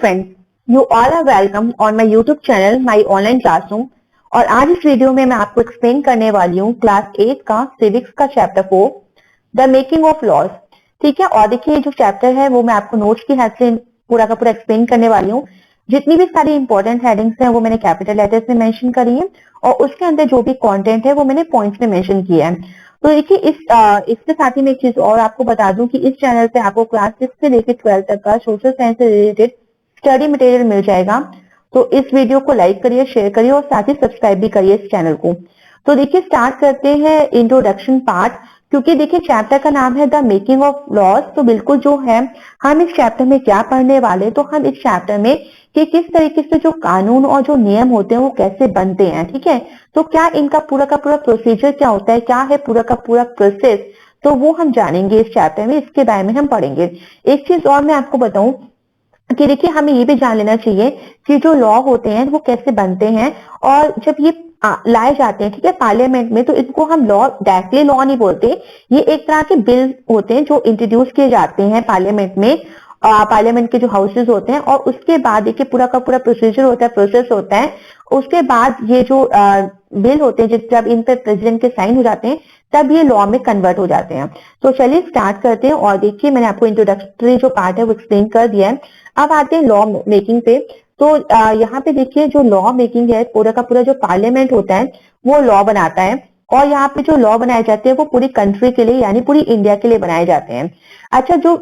Friends, you all are welcome on my YouTube channel my online classroom. और आज इस video में मैं आपको एक्सप्लेन करने वाली हूँ क्लास 8 का सिविक्स का chapter 4 the making of laws. ठीक है, और देखिए जो चैप्टर है वो मैं आपको नोट्स की हेल्प से पूरा का पूरा एक्सप्लेन करने वाली हूँ। जितनी भी सारी इंपॉर्टेंट हेडिंग्स हैं वो मैंने कैपिटल लेटर्स में मेंशन करी है और उसके अंदर जो भी कंटेंट है वो मैंने पॉइंट्स में मेंशन किया है। तो देखिए इसके साथ ही मैं एक चीज और आपको बता दूं कि इस चैनल पे आपको क्लास 6 से लेकर 12 तक का सोशल साइंस से रिलेटेड स्टडी मटेरियल मिल जाएगा। तो इस वीडियो को लाइक करिए, शेयर करिए और साथ ही सब्सक्राइब भी करिए इस चैनल को। तो देखिए स्टार्ट करते हैं इंट्रोडक्शन पार्ट, क्योंकि देखिए चैप्टर का नाम है द मेकिंग ऑफ लॉज। तो बिल्कुल जो है हम इस चैप्टर में क्या पढ़ने वाले, तो हम इस चैप्टर में कि किस तरीके से जो कानून और जो नियम होते हैं वो कैसे बनते हैं। ठीक है, तो क्या इनका पूरा का पूरा प्रोसीजर क्या होता है, क्या है पूरा का पूरा प्रोसेस, तो वो हम जानेंगे इस चैप्टर में, इसके बारे में हम पढ़ेंगे। एक चीज और मैं आपको बताऊं कि देखिए हमें ये भी जान लेना चाहिए कि जो लॉ होते हैं वो कैसे बनते हैं और जब ये लाए जाते हैं, ठीक है, पार्लियामेंट में, तो इनको हम लॉ डायरेक्टली लॉ नहीं बोलते। ये एक तरह के बिल होते हैं जो इंट्रोड्यूस किए जाते हैं पार्लियामेंट में, पार्लियामेंट के जो हाउसेज होते हैं, और उसके बाद देखिए पूरा का पूरा प्रोसीजर होता है, प्रोसेस होता है। उसके बाद ये जो बिल होते हैं जब इन पर प्रेसिडेंट के साइन हो जाते हैं तब ये लॉ में कन्वर्ट हो जाते हैं। तो चलिए स्टार्ट करते हैं। और देखिए मैंने आपको इंट्रोडक्टरी जो पार्ट है वो एक्सप्लेन कर दिया है। अब आते हैं लॉ मेकिंग पे। तो यहाँ पे देखिए जो लॉ मेकिंग है, पूरा का पूरा जो पार्लियामेंट होता है वो लॉ बनाता है, और यहाँ पे जो लॉ बनाए जाते हैं वो पूरी कंट्री के लिए यानी पूरी इंडिया के लिए बनाए जाते हैं। अच्छा, जो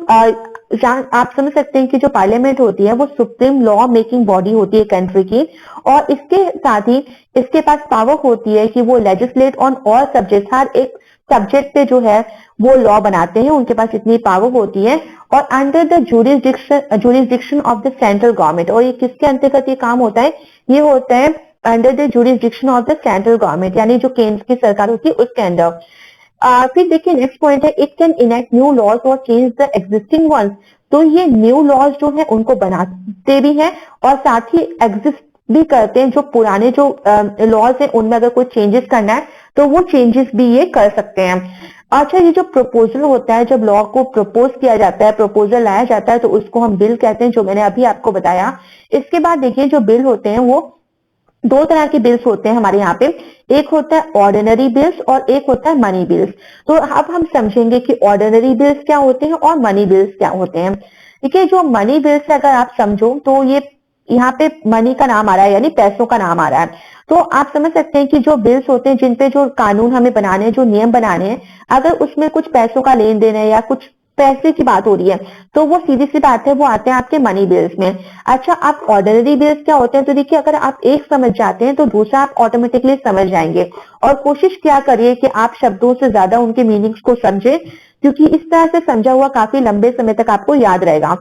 आप समझ सकते हैं कि जो पार्लियामेंट होती है वो सुप्रीम लॉ मेकिंग बॉडी होती है कंट्री की, और इसके साथ ही इसके पास पावर होती है कि वो लेजिस्लेट ऑन ऑल सब्जेक्ट, हर एक सब्जेक्ट पे जो है वो लॉ बनाते हैं, उनके पास इतनी पावर होती है। और under the jurisdiction of the central government, और ये किसके अंतर्गत ये काम होता है, ये होता है under the jurisdiction of the central government, यानी जो केंद्र की सरकार होती है उसके अंदर। फिर देखिए नेक्स्ट पॉइंट है it can enact new laws और चेंज द एग्जिस्टिंग वंस। तो ये न्यू लॉज जो है उनको बनाते भी हैं और साथ ही एग्जिस्ट भी करते हैं। जो पुराने जो लॉज है उनमें अगर कोई चेंजेस करना है तो वो चेंजेस भी ये कर सकते हैं। अच्छा, ये जो प्रपोजल होता है, जब लॉ को प्रपोज किया जाता है, प्रपोजल लाया जाता है, तो उसको हम बिल कहते हैं, जो मैंने अभी आपको बताया। इसके बाद देखिए जो बिल होते हैं वो दो तरह के बिल्स होते हैं हमारे यहाँ पे। एक होता है ऑर्डिनरी बिल्स और एक होता है मनी बिल्स। तो अब हम समझेंगे कि ऑर्डिनरी बिल्स क्या होते हैं और मनी बिल्स क्या होते हैं। देखिए जो मनी बिल्स अगर आप समझो तो ये यहाँ पे मनी का नाम आ रहा है, यानी पैसों का नाम आ रहा है। तो आप समझ सकते हैं कि जो बिल्स होते हैं, जिनपे जो कानून हमें बनाने हैं, जो नियम बनाने हैं, अगर उसमें कुछ पैसों का लेन देन है या कुछ पैसे की बात हो रही है तो वो सीधी सी बात है, वो आते हैं आपके मनी बिल्स में। अच्छा, आप ऑर्डिनरी बिल्स क्या होते हैं, तो देखिए अगर आप एक समझ जाते हैं तो दूसरा आप ऑटोमेटिकली समझ जाएंगे। और कोशिश क्या करिए कि आप शब्दों से ज्यादा उनके मीनिंग्स को समझें, क्योंकि इस तरह से समझा हुआ काफी लंबे समय तक आपको याद रहेगा।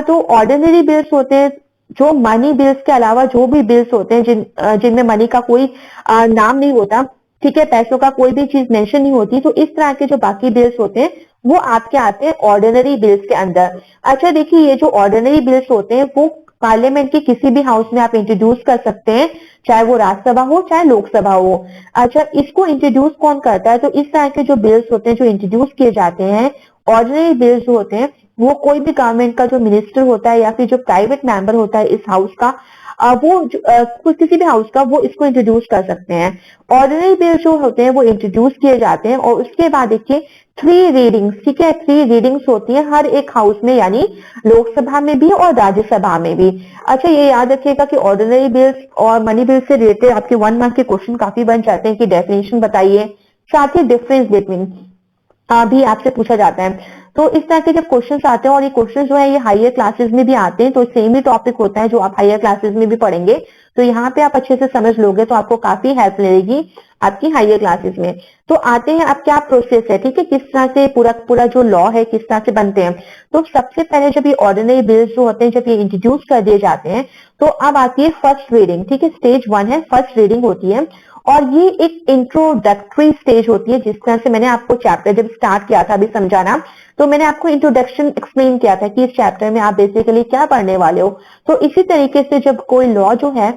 तो ऑर्डिनरी बिल्स होते हैं जो मनी बिल्स के अलावा जो भी बिल्स होते हैं जिनमें मनी का कोई नाम नहीं होता, ठीक है, पैसों का कोई भी चीज मेंशन नहीं होती। तो इस तरह के जो बाकी बिल्स होते हैं वो आपके आते हैं ऑर्डिनरी बिल्स के अंदर। अच्छा देखिए ये जो ऑर्डिनरी बिल्स होते हैं वो पार्लियामेंट के किसी भी हाउस में आप इंट्रोड्यूस कर सकते हैं, चाहे वो राज्यसभा हो चाहे लोकसभा हो। अच्छा, इसको इंट्रोड्यूस कौन करता है, तो इस तरह के जो बिल्स होते हैं जो इंट्रोड्यूस किए जाते हैं, ऑर्डिनरी बिल्स जो होते हैं, वो कोई भी गवर्नमेंट का जो मिनिस्टर होता है या फिर जो प्राइवेट मेंबर होता है इस हाउस का, किसी भी हाउस का, वो इसको इंट्रोड्यूस कर सकते हैं। ऑर्डिनरी बिल जो होते हैं वो इंट्रोड्यूस किए जाते हैं और उसके बाद देखिए 3 रीडिंग्स, ठीक है, 3 रीडिंग्स होती है हर एक हाउस में, यानी लोकसभा में भी और राज्यसभा में भी। अच्छा, ये याद रखिएगा कि ऑर्डिनरी बिल्स और मनी बिल से रिलेटेड आपके 1 मार्क के क्वेश्चन काफी बन जाते हैं कि डेफिनेशन बताइए, साथ ही डिफरेंस बिटवीन भी आपसे पूछा जाता है। तो इस तरह के जब क्वेश्चंस आते हैं, और ये क्वेश्चन जो है ये हायर क्लासेस में भी आते हैं, तो सेम ही टॉपिक होता है जो आप हायर क्लासेस में भी पढ़ेंगे। तो यहाँ पे आप अच्छे से समझ लोगे तो आपको काफी हेल्प मिलेगी आपकी हायर क्लासेस में। तो आते हैं अब क्या प्रोसेस है, ठीक है, किस तरह से पूरा पूरा जो लॉ है किस तरह से बनते हैं। तो सबसे पहले जब ये ऑर्डिनरी बिल्स जो होते हैं जब ये इंट्रोड्यूस कर दिए जाते हैं तो अब आती है फर्स्ट रीडिंग, ठीक है, स्टेज 1 है, फर्स्ट रीडिंग होती है। और ये एक इंट्रोडक्टरी स्टेज होती है, जिस तरह से मैंने आपको चैप्टर जब स्टार्ट किया था अभी समझाना, तो मैंने आपको इंट्रोडक्शन एक्सप्लेन किया था कि इस चैप्टर में आप बेसिकली क्या पढ़ने वाले हो। तो इसी तरीके से जब कोई लॉ जो है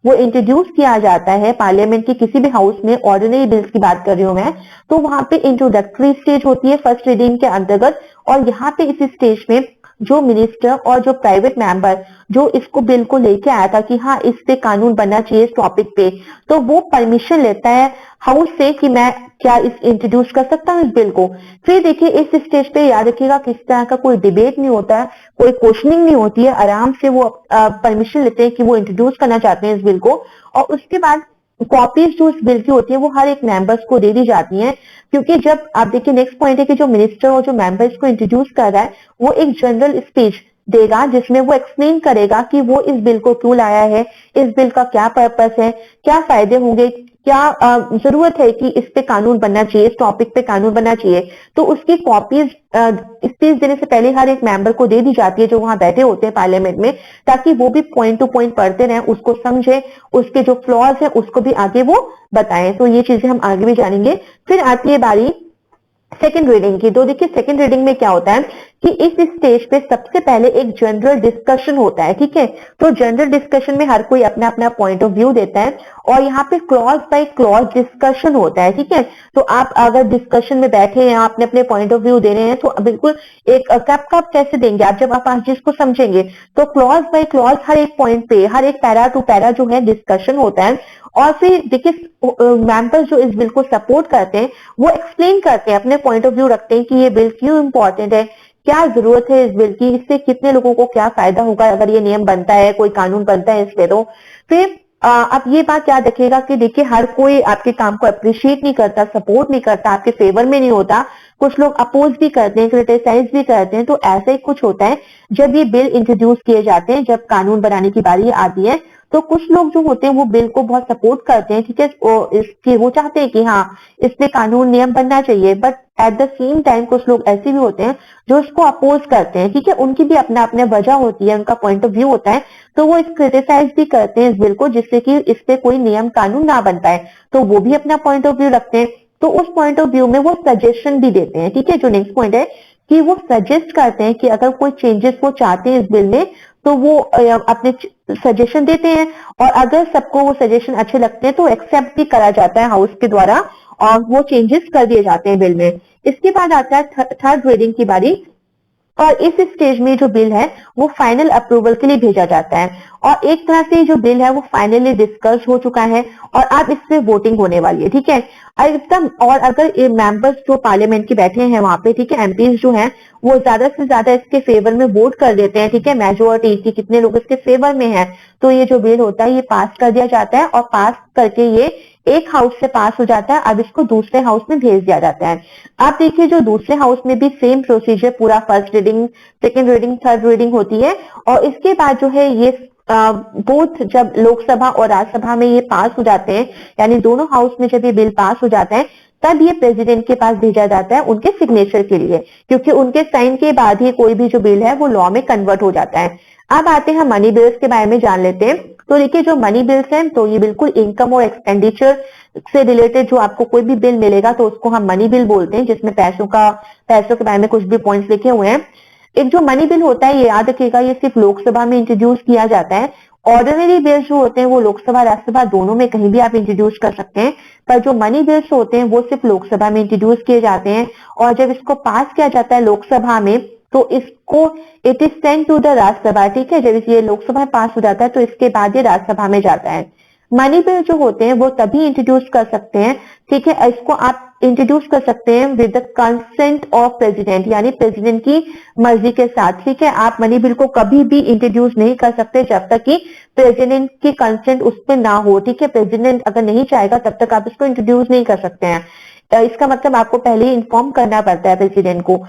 वो इंट्रोड्यूस किया जाता है पार्लियामेंट की किसी भी हाउस में, ऑर्डिनरी बिल्स की बात कर रही हूं मैं, तो वहां पे इंट्रोडक्टरी स्टेज होती है फर्स्ट रीडिंग के अंतर्गत। और यहाँ पे इसी स्टेज में जो मिनिस्टर और जो प्राइवेट मेंबर जो इसको बिल को लेके आया था कि हाँ इस पे कानून बनना चाहिए इस टॉपिक पे, तो वो परमिशन लेता है हाउस से कि मैं क्या इस इंट्रोड्यूस कर सकता हूँ इस बिल को। फिर देखिए इस स्टेज पे याद रखिएगा किस तरह का कोई डिबेट नहीं होता है, कोई क्वेश्चनिंग नहीं होती है, आराम से वो परमिशन लेते हैं कि वो इंट्रोड्यूस करना चाहते हैं इस बिल को। और उसके बाद कॉपीज जो इस बिल की होती है वो हर एक मेंबर्स को दे दी जाती हैं, क्योंकि जब आप देखिए नेक्स्ट पॉइंट है कि जो मिनिस्टर और जो मेंबर्स को इंट्रोड्यूस कर रहा है वो एक जनरल स्पीच देगा जिसमें वो एक्सप्लेन करेगा कि वो इस बिल को क्यों लाया है, इस बिल का क्या पर्पस है, क्या फायदे होंगे, क्या जरूरत है कि इस पे कानून बनना चाहिए, इस टॉपिक पे कानून बनना चाहिए। तो उसकी कॉपीज स्पीच देने से पहले हर एक मेंबर को दे दी जाती है जो वहां बैठे होते हैं पार्लियामेंट में, ताकि वो भी पॉइंट टू पॉइंट पढ़ते रहें, उसको समझे, उसके जो फ्लॉज है उसको भी आगे वो बताएं। तो ये चीजें हम आगे भी जानेंगे। फिर आती है बारी सेकंड रीडिंग की। तो देखिए सेकंड रीडिंग में क्या होता है कि इस स्टेज पे सबसे पहले एक जनरल डिस्कशन होता है, ठीक है। तो जनरल डिस्कशन में हर कोई अपना अपना पॉइंट ऑफ व्यू देता है और यहाँ पे क्लॉज बाय क्लॉज डिस्कशन होता है, ठीक है। तो आप अगर डिस्कशन में बैठे हैं, आपने अपने पॉइंट ऑफ व्यू दे रहे हैं, तो बिल्कुल एक कप कैसे देंगे आप, जब आप जिसको समझेंगे। तो क्लॉज बाय क्लॉज हर एक पॉइंट पे, हर एक पैरा टू पैरा जो है डिस्कशन होता है। और फिर देखिए मेंबर्स जो इस बिल को सपोर्ट करते हैं वो एक्सप्लेन करते हैं, अपने पॉइंट ऑफ व्यू रखते हैं कि ये बिल क्यों इंपॉर्टेंट है, क्या जरूरत है इस बिल की, इससे कितने लोगों को क्या फायदा होगा अगर ये नियम बनता है, कोई कानून बनता है इस पे। तो फिर अब ये बात याद रखिएगा कि देखिए हर कोई आपके काम को अप्रिशिएट नहीं करता, सपोर्ट नहीं करता, आपके फेवर में नहीं होता, कुछ लोग अपोज भी करते हैं, क्रिटिसाइज भी करते हैं। तो ऐसा ही कुछ होता है जब ये बिल इंट्रोड्यूस किए जाते हैं, जब कानून बनाने की बारी आती है, तो कुछ लोग जो होते हैं वो बिल को बहुत सपोर्ट करते हैं, ठीक है, वो चाहते हैं कि हाँ इस पे कानून नियम बनना चाहिए। But at the same time कुछ लोग ऐसे भी होते हैं जो इसको अपोज करते हैं, ठीक है, उनकी भी अपना अपना वजह होती है, उनका पॉइंट ऑफ व्यू होता है, तो वो क्रिटिसाइज भी करते हैं इस बिल को, जिससे कि इस पे कोई नियम कानून ना बन पाए, तो वो भी अपना पॉइंट ऑफ व्यू रखते हैं। तो उस पॉइंट ऑफ व्यू में वो सजेशन भी देते हैं, ठीक है। जो नेक्स्ट पॉइंट है कि वो सजेस्ट करते हैं कि अगर कोई चेंजेस वो चाहते हैं इस बिल में तो वो अपने सजेशन देते हैं, और अगर सबको वो सजेशन अच्छे लगते हैं तो एक्सेप्ट भी करा जाता है हाउस के द्वारा और वो चेंजेस कर दिए जाते हैं बिल में। इसके बाद आता है थर्ड रीडिंग की बारी, और इस स्टेज में जो बिल है वो फाइनल अप्रूवल के लिए भेजा जाता है, और एक तरह से जो बिल है वो फाइनली डिस्कस हो चुका है और अब इस पे वोटिंग होने वाली है, ठीक है एकदम। और अगर ये मेंबर्स जो पार्लियामेंट के बैठे हैं वहां पे, ठीक है, एमपीज जो हैं वो ज्यादा से ज्यादा इसके फेवर में वोट कर देते हैं, ठीक है, मेजोरिटी की कितने लोग इसके फेवर में हैं, तो ये जो बिल होता है ये पास कर दिया जाता है, और पास करके ये एक हाउस से पास हो जाता है, अब इसको दूसरे हाउस में भेज दिया जाता है। आप देखिए जो दूसरे हाउस में भी सेम प्रोसीजर, पूरा first reading, second reading, third reading होती है, और इसके बाद जो है ये बोथ जब लोकसभा और राज्यसभा में ये पास हो जाते हैं, यानी दोनों हाउस में जब ये बिल पास हो जाता है तब ये प्रेसिडेंट के पास भेजा जाता है उनके सिग्नेचर के लिए, क्योंकि उनके साइन के बाद ही कोई भी जो बिल है वो लॉ में कन्वर्ट हो जाता है। अब आते हैं मनी बिल्स के बारे में जान लेते हैं। तो देखिए जो मनी बिल्स हैं तो ये बिल्कुल इनकम और एक्सपेंडिचर से रिलेटेड जो आपको कोई भी बिल मिलेगा तो उसको हम मनी बिल बोलते हैं, जिसमें पैसों के बारे में कुछ भी पॉइंट्स लिखे हुए हैं। एक जो मनी बिल होता है ये याद रखिएगा ये सिर्फ लोकसभा में इंट्रोड्यूस किया जाता है। ऑर्डिनरी बिल्स जो होते हैं वो लोकसभा राज्यसभा दोनों में कहीं भी आप इंट्रोड्यूस कर सकते हैं, पर जो मनी बिल्स होते हैं वो सिर्फ लोकसभा में इंट्रोड्यूस किए जाते हैं, और जब इसको पास किया जाता है लोकसभा में तो इसको it is send to the Rajya Sabha, ठीक है। जब ये लोकसभा में पास हो जाता है तो इसके बाद ये राज्यसभा में जाता है। मनी बिल जो होते हैं वो तभी इंट्रोड्यूस कर सकते हैं, ठीक है, इसको आप इंट्रोड्यूस कर सकते हैं with the consent of president, यानी प्रेसिडेंट की मर्जी के साथ, ठीक है। आप मनी बिल को कभी भी इंट्रोड्यूस नहीं कर सकते जब तक कि प्रेसिडेंट की कंसेंट उस पर ना हो, ठीक है। प्रेसिडेंट अगर नहीं चाहेगा तब तक आप इसको इंट्रोड्यूस नहीं कर सकते हैं। इसका मतलब आपको पहले ही इन्फॉर्म करना पड़ता है प्रेसिडेंट को।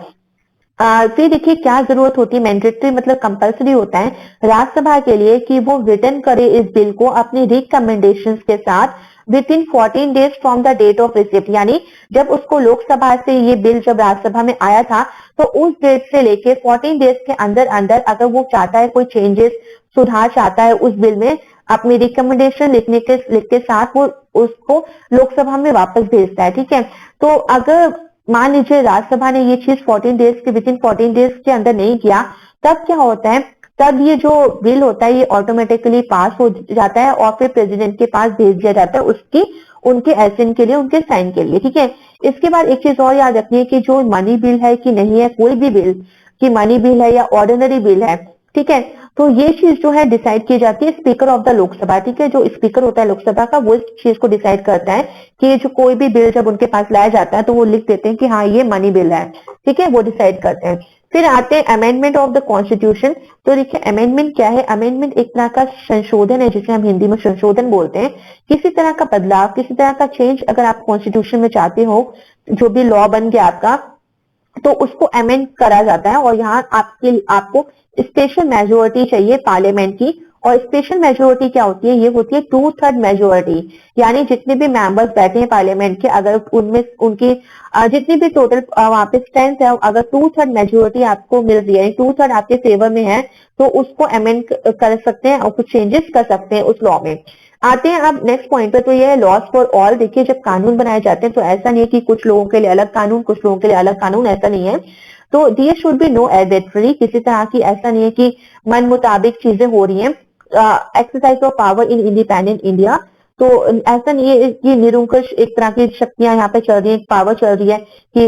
फिर देखिए क्या जरूरत होती है, मैंडेटरी मतलब कंपलसरी होता है राज्यसभा के लिए कि वो रिटर्न करे इस बिल को अपनी रिकमेंडेशंस के साथ within 14 days from the date of receipt, यानी जब उसको लोकसभा से ये बिल जब राज्यसभा में आया था तो उस डेट से लेके 14 डेज के अंदर अंदर अगर वो चाहता है कोई चेंजेस, सुधार चाहता है उस बिल में, अपनी रिकमेंडेशन लिख के साथ वो उसको लोकसभा में वापस भेजता है, ठीक है। तो अगर मान लीजिए राज्यसभा ने ये चीज 14 डेज के विद इन 14 डेज के अंदर नहीं किया, तब क्या होता है, तब ये जो बिल होता है ये ऑटोमेटिकली पास हो जाता है और फिर प्रेसिडेंट के पास भेज दिया जाता है उनके एसेंट के लिए, उनके साइन के लिए, ठीक है। इसके बाद एक चीज और याद रखनी है कि जो मनी बिल है कि नहीं है, कोई भी बिल कि मनी बिल है या ऑर्डिनरी बिल है, ठीक है। तो ये चीज जो है डिसाइड की जाती है स्पीकर ऑफ द लोकसभा, ठीक है। जो स्पीकर होता है लोकसभा का वो इस चीज को डिसाइड करता है कि ये जो कोई भी बिल जब उनके पास लाया जाता है तो वो लिख देते हैं कि हाँ ये मनी बिल है, ठीक है, वो डिसाइड करते हैं। फिर आते हैं अमेंडमेंट ऑफ द कॉन्स्टिट्यूशन। तो देखिए अमेंडमेंट क्या है, अमेंडमेंट एक तरह का संशोधन है, जिसे हम हिंदी में संशोधन बोलते हैं। किसी तरह का बदलाव, किसी तरह का चेंज अगर आप कॉन्स्टिट्यूशन में चाहते हो, जो भी लॉ बन गया आपका, तो उसको अमेंड करा जाता है। और यहाँ आपको स्पेशल मेजोरिटी चाहिए पार्लियामेंट की। और स्पेशल मेजोरिटी क्या होती है, ये होती है 2/3 मेजोरिटी, यानी जितने भी मेंबर्स बैठे हैं पार्लियामेंट के, अगर उनमें उनकी जितनी भी टोटल वहां पे स्ट्रेंथ है, अगर 2/3 मेजोरिटी आपको मिल रही है, 2/3 आपके फेवर में है, तो उसको अमेंड कर सकते हैं और कुछ चेंजेस कर सकते हैं उस लॉ में। आते हैं अब नेक्स्ट पॉइंट पे, तो ये है लॉस फॉर ऑल। देखिए जब कानून बनाए जाते हैं तो ऐसा नहीं है कि कुछ लोगों के लिए अलग कानून, कुछ लोगों के लिए अलग कानून, ऐसा नहीं है। तो दियर शुड बी नो एर्बिट्ररी, किसी तरह की ऐसा नहीं है कि मन मुताबिक चीजें हो रही हैं। Exercise of power in independent India, तो ऐसा नहीं है कि निरंकुश एक तरह की शक्तियां यहाँ पे चल रही है, पावर चल रही है कि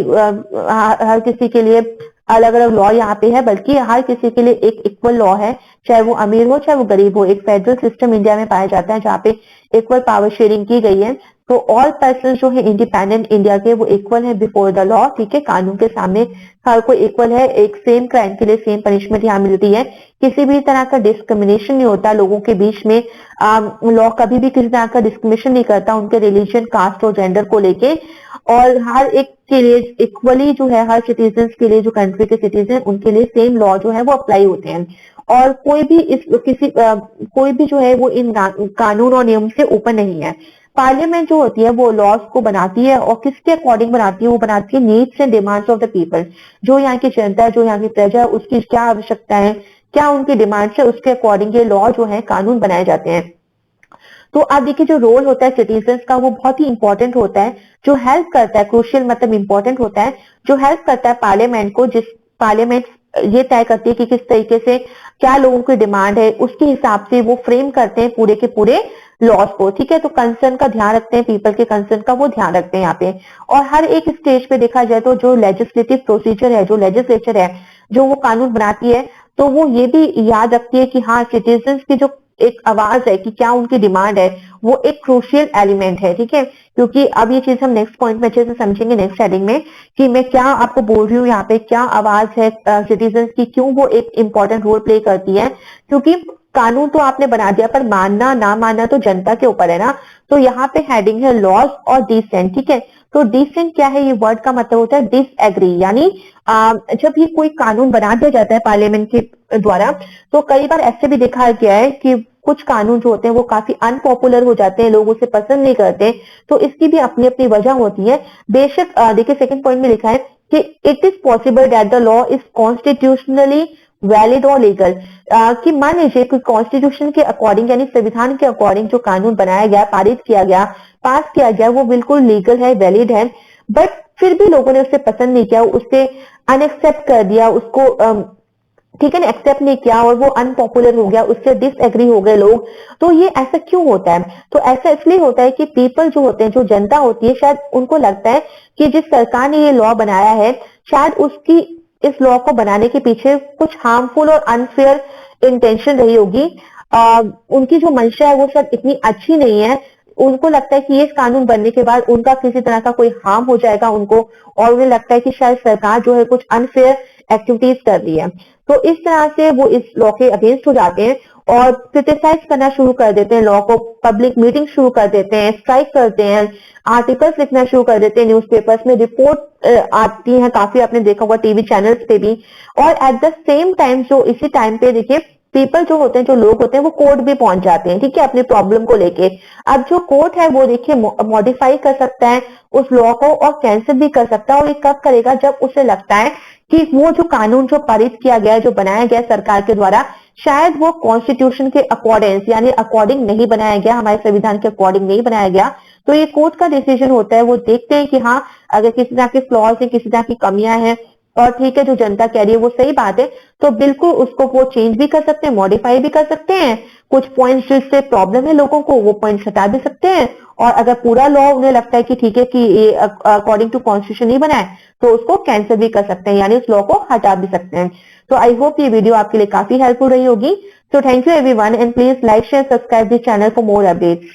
हर किसी के लिए अलग अलग लॉ यहाँ पे है, बल्कि हर किसी के लिए एक इक्वल लॉ है, चाहे वो अमीर हो चाहे वो गरीब हो। एक फेडरल सिस्टम इंडिया में पाया जाता है जहाँ पे इक्वल पावर शेयरिंग की गई है। तो ऑल पर्सन जो है इंडिपेंडेंट इंडिया के, वो इक्वल है बिफोर द लॉ, ठीक है, कानून के सामने हर कोई इक्वल है। एक सेम क्राइम के लिए सेम पनिशमेंट यहाँ मिलती है। किसी भी तरह का डिस्क्रिमिनेशन नहीं होता लोगों के बीच में। लॉ कभी भी किसी तरह का डिस्क्रिमिनेशन नहीं करता उनके रिलीजन, कास्ट और जेंडर को लेके। और हर एक के लिए इक्वली जो है, हर सिटीजन के लिए, जो कंट्री के सिटीजन, उनके लिए सेम लॉ जो है वो अप्लाई होते हैं। और कोई भी कोई भी जो है वो इन कानून और नियम से ऊपर नहीं है। पार्लियामेंट जो होती है वो लॉज को बनाती है, और किसके अकॉर्डिंग बनाती है, वो बनाती है needs and demands of the people. जो यहाँ की जनता, जो यहाँ की प्रजा है, उसकी क्या आवश्यकता है, क्या उनकी डिमांड्स है, उसके अकॉर्डिंग ये लॉ जो है कानून बनाए जाते हैं। तो आप देखिए जो रोल होता है सिटीजन का वो बहुत ही इंपॉर्टेंट होता है, जो हेल्प करता है, क्रूशियल मतलब इंपॉर्टेंट होता है, जो हेल्प करता है पार्लियामेंट को। जिस पार्लियामेंट ये तय करती है कि किस तरीके से क्या लोगों की डिमांड है, उसके हिसाब से वो फ्रेम करते हैं पूरे के पूरे लॉज को, ठीक है। तो कंसर्न का ध्यान रखते हैं, पीपल के कंसर्न का वो ध्यान रखते हैं यहाँ पे। और हर एक स्टेज पे देखा जाए तो जो लेजिस्लेटिव प्रोसीजर है, जो लेजिस्लेचर है, जो वो कानून बनाती है, तो वो ये भी याद रखती है कि हाँ सिटीजन की जो एक आवाज है कि क्या उनकी डिमांड है, वो एक क्रूशियल एलिमेंट है, ठीक है। क्योंकि अब ये चीज हम नेक्स्ट पॉइंट में अच्छे से समझेंगे, नेक्स्ट हेडिंग में, कि मैं क्या आपको बोल रही हूँ यहाँ पे, क्या आवाज है सिटीजन की, क्यों वो एक इंपॉर्टेंट रोल प्ले करती है। क्योंकि कानून तो आपने बना दिया, पर मानना ना मानना तो जनता के ऊपर है ना। तो यहाँ पे हेडिंग है लॉज और डिसेंट, ठीक है। तो डिसेंट क्या है, ये वर्ड का मतलब होता है डिसएग्री, यानी जब ये कोई कानून बना दिया जाता है पार्लियामेंट के द्वारा, तो कई बार ऐसे भी देखा गया है कि कुछ कानून जो होते हैं वो काफी अनपॉपुलर हो जाते हैं, लोग उसे पसंद नहीं करते। तो इसकी भी अपनी अपनी वजह होती है। बेशक देखिए सेकंड पॉइंट में लिखा है कि it is possible that the law is constitutionally valid और लीगल, कि मान लीजिए कि कॉन्स्टिट्यूशन के अकॉर्डिंग, यानी संविधान के अकॉर्डिंग जो कानून बनाया गया, पारित किया गया, पास किया गया, वो बिल्कुल लीगल है, वैलिड है, बट फिर भी लोगों ने उसे पसंद नहीं किया, उसे अनएक्सेप्ट कर दिया, उसको ठीक है ना, एक्सेप्ट नहीं किया, और वो अनपॉपुलर हो गया, उससे डिसएग्री हो गए लोग। तो ये ऐसा क्यों होता है? तो ऐसा इसलिए होता है कि पीपल जो होते हैं, जो जनता होती है, शायद उनको लगता है कि जिस सरकार ने ये लॉ बनाया है, शायद उसकी इस लॉ को बनाने के पीछे कुछ हार्मफुल और अनफेयर इंटेंशन रही होगी। उनकी जो मंशा है वो शायद इतनी अच्छी नहीं है। उनको लगता है कि ये कानून बनने के बाद उनका किसी तरह का कोई हार्म हो जाएगा उनको, और उन्हें लगता है कि शायद सरकार जो है कुछ अनफेयर एक्टिविटीज कर रही है। तो इस तरह से वो इस लॉ के अगेंस्ट हो जाते हैं और क्रिटिसाइज करना शुरू कर देते हैं लॉ को, पब्लिक मीटिंग शुरू कर देते हैं, स्ट्राइक करते हैं, आर्टिकल्स लिखना शुरू कर देते हैं, न्यूज़पेपर्स में रिपोर्ट आती है, काफी आपने देखा होगा टीवी चैनल्स पे भी। और एट द सेम टाइम जो इसी टाइम पे देखिए पीपल जो होते हैं, जो लोग होते हैं, वो कोर्ट भी पहुंच जाते हैं, ठीक है, अपने प्रॉब्लम को लेके। अब जो कोर्ट है वो देखिए मॉडिफाई कर सकता है उस लॉ को और कैंसिल भी कर सकता है, और ये कब करेगा? जब उसे लगता है कि वो जो कानून जो पारित किया गया है, जो बनाया गया सरकार के द्वारा, शायद वो कॉन्स्टिट्यूशन के अकॉर्डिंग यानी अकॉर्डिंग नहीं बनाया गया, हमारे संविधान के अकॉर्डिंग नहीं बनाया गया। तो ये कोर्ट का डिसीजन होता है। वो देखते हैं कि हाँ, अगर किसी तरह के फ्लॉज है, किसी तरह की कमियां हैं, और ठीक है जो जनता कह रही है वो सही बात है, तो बिल्कुल उसको वो चेंज भी कर सकते हैं, मॉडिफाई भी कर सकते हैं। कुछ पॉइंट्स जिससे प्रॉब्लम है लोगों को वो पॉइंट्स हटा भी सकते हैं, और अगर पूरा लॉ उन्हें लगता है कि ठीक है कि ये अकॉर्डिंग टू कॉन्स्टिट्यूशन नहीं बना है तो उसको कैंसिल भी कर सकते हैं, यानी उस लॉ को हटा भी सकते हैं। तो आई होप ये वीडियो आपके लिए काफी हेल्पफुल रही होगी। So thank you everyone and please like, share, subscribe this channel for more updates.